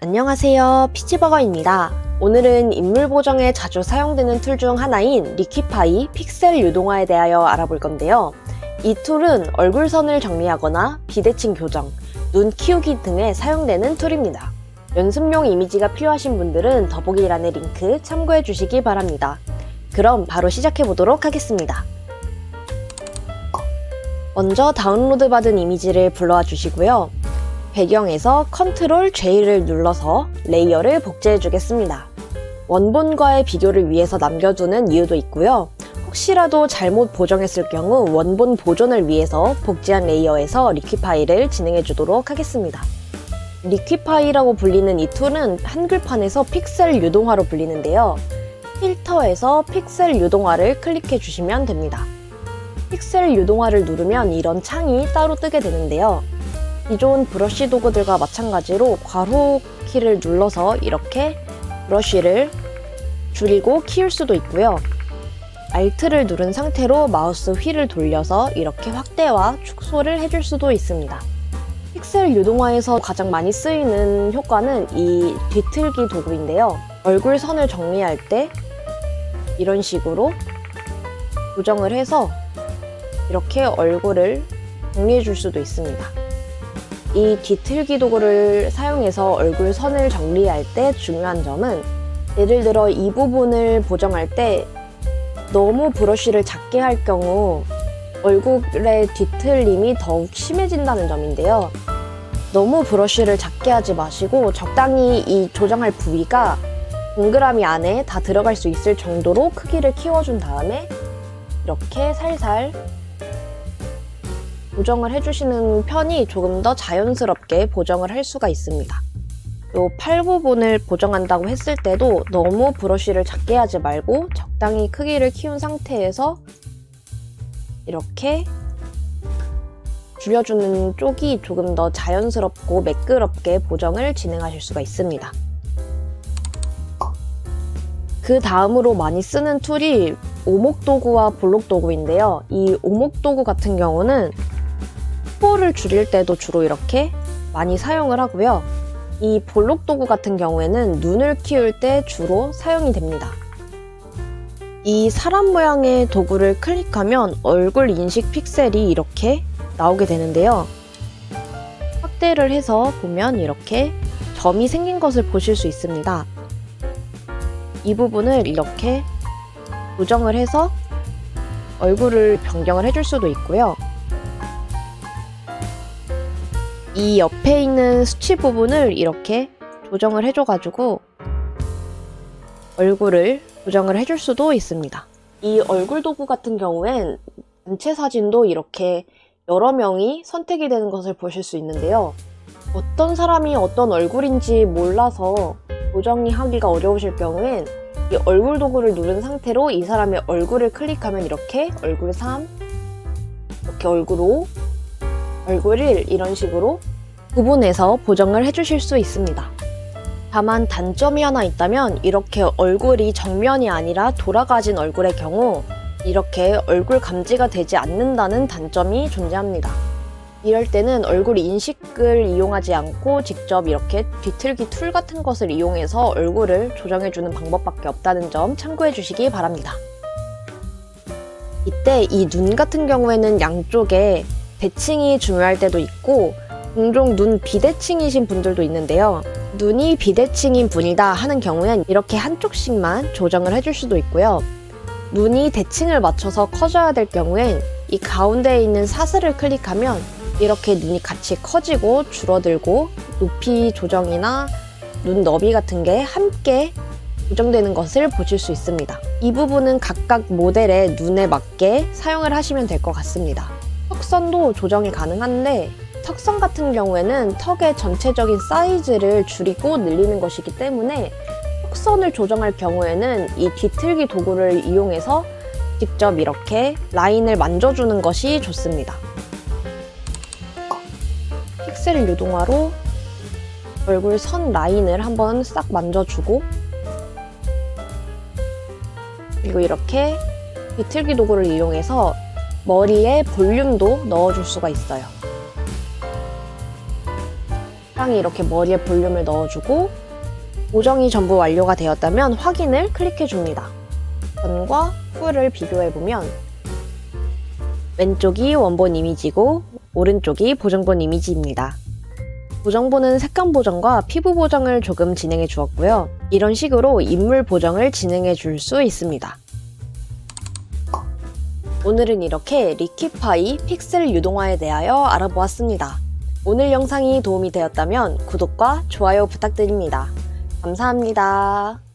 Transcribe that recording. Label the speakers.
Speaker 1: 안녕하세요, 피지버거입니다. 오늘은 인물 보정에 자주 사용되는 툴 중 하나인 리퀴파이 픽셀 유동화에 대하여 알아볼 건데요. 이 툴은 얼굴선을 정리하거나 비대칭 교정, 눈 키우기 등에 사용되는 툴입니다. 연습용 이미지가 필요하신 분들은 더보기란의 링크 참고해 주시기 바랍니다. 그럼 바로 시작해 보도록 하겠습니다. 먼저 다운로드 받은 이미지를 불러와 주시고요. 배경에서 컨트롤 J를 눌러서 레이어를 복제해 주겠습니다. 원본과의 비교를 위해서 남겨두는 이유도 있고요. 혹시라도 잘못 보정했을 경우 원본 보존을 위해서 복제한 레이어에서 리퀴파이를 진행해 주도록 하겠습니다. 리퀴파이라고 불리는 이 툴은 한글판에서 픽셀 유동화로 불리는데요. 필터에서 픽셀 유동화를 클릭해 주시면 됩니다. 픽셀 유동화를 누르면 이런 창이 따로 뜨게 되는데요. 기존 브러쉬 도구들과 마찬가지로 괄호 키를 눌러서 이렇게 브러쉬를 줄이고 키울 수도 있고요. Alt를 누른 상태로 마우스 휠을 돌려서 이렇게 확대와 축소를 해줄 수도 있습니다. 픽셀 유동화에서 가장 많이 쓰이는 효과는 이 뒤틀기 도구인데요. 얼굴 선을 정리할 때 이런 식으로 조정을 해서 이렇게 얼굴을 정리해 줄 수도 있습니다. 이 뒤틀기 도구를 사용해서 얼굴 선을 정리할 때 중요한 점은 예를 들어 이 부분을 보정할 때 너무 브러쉬를 작게 할 경우 얼굴의 뒤틀림이 더욱 심해진다는 점인데요. 너무 브러쉬를 작게 하지 마시고 적당히 이 조정할 부위가 동그라미 안에 다 들어갈 수 있을 정도로 크기를 키워준 다음에 이렇게 살살 보정을 해주시는 편이 조금 더 자연스럽게 보정을 할 수가 있습니다. 요 팔 부분을 보정한다고 했을 때도 너무 브러쉬를 작게 하지 말고 적당히 크기를 키운 상태에서 이렇게 줄여주는 쪽이 조금 더 자연스럽고 매끄럽게 보정을 진행하실 수가 있습니다. 그 다음으로 많이 쓰는 툴이 오목 도구와 볼록 도구인데요. 이 오목 도구 같은 경우는 코를 줄일 때도 주로 이렇게 많이 사용을 하고요. 이 볼록 도구 같은 경우에는 눈을 키울 때 주로 사용이 됩니다. 이 사람 모양의 도구를 클릭하면 얼굴 인식 픽셀이 이렇게 나오게 되는데요. 확대를 해서 보면 이렇게 점이 생긴 것을 보실 수 있습니다. 이 부분을 이렇게 조정을 해서 얼굴을 변경을 해줄 수도 있고요. 이 옆에 있는 수치 부분을 이렇게 조정을 해줘가지고 얼굴을 조정을 해줄 수도 있습니다. 이 얼굴 도구 같은 경우엔 단체 사진도 이렇게 여러 명이 선택이 되는 것을 보실 수 있는데요. 어떤 사람이 어떤 얼굴인지 몰라서 조정이 하기가 어려우실 경우엔 이 얼굴 도구를 누른 상태로 이 사람의 얼굴을 클릭하면 이렇게 얼굴 3, 이렇게 얼굴 5, 얼굴 1 이런 식으로 구분해서 보정을 해주실 수 있습니다. 다만 단점이 하나 있다면 이렇게 얼굴이 정면이 아니라 돌아가진 얼굴의 경우 이렇게 얼굴 감지가 되지 않는다는 단점이 존재합니다. 이럴 때는 얼굴 인식을 이용하지 않고 직접 이렇게 뒤틀기 툴 같은 것을 이용해서 얼굴을 조정해주는 방법밖에 없다는 점 참고해 주시기 바랍니다. 이때 이 눈 같은 경우에는 양쪽에 대칭이 중요할 때도 있고 종종 눈 비대칭이신 분들도 있는데요. 눈이 비대칭인 분이다 하는 경우엔 이렇게 한쪽씩만 조정을 해줄 수도 있고요. 눈이 대칭을 맞춰서 커져야 될 경우엔 이 가운데에 있는 사슬을 클릭하면 이렇게 눈이 같이 커지고 줄어들고 높이 조정이나 눈 너비 같은 게 함께 조정되는 것을 보실 수 있습니다. 이 부분은 각각 모델의 눈에 맞게 사용을 하시면 될 것 같습니다. 턱선도 조정이 가능한데 턱선 같은 경우에는 턱의 전체적인 사이즈를 줄이고 늘리는 것이기 때문에 턱선을 조정할 경우에는 이 뒤틀기 도구를 이용해서 직접 이렇게 라인을 만져주는 것이 좋습니다. 픽셀 유동화로 얼굴 선 라인을 한번 싹 만져주고 그리고 이렇게 뒤틀기 도구를 이용해서 머리에 볼륨도 넣어줄 수가 있어요. 적당히 이렇게 머리에 볼륨을 넣어주고 보정이 전부 완료가 되었다면 확인을 클릭해줍니다. 전과 후를 비교해보면 왼쪽이 원본 이미지고 오른쪽이 보정본 이미지입니다. 보정본은 색감 보정과 피부 보정을 조금 진행해 주었고요. 이런 식으로 인물 보정을 진행해 줄 수 있습니다. 오늘은 이렇게 리퀴파이 픽셀 유동화에 대하여 알아보았습니다. 오늘 영상이 도움이 되었다면 구독과 좋아요 부탁드립니다. 감사합니다.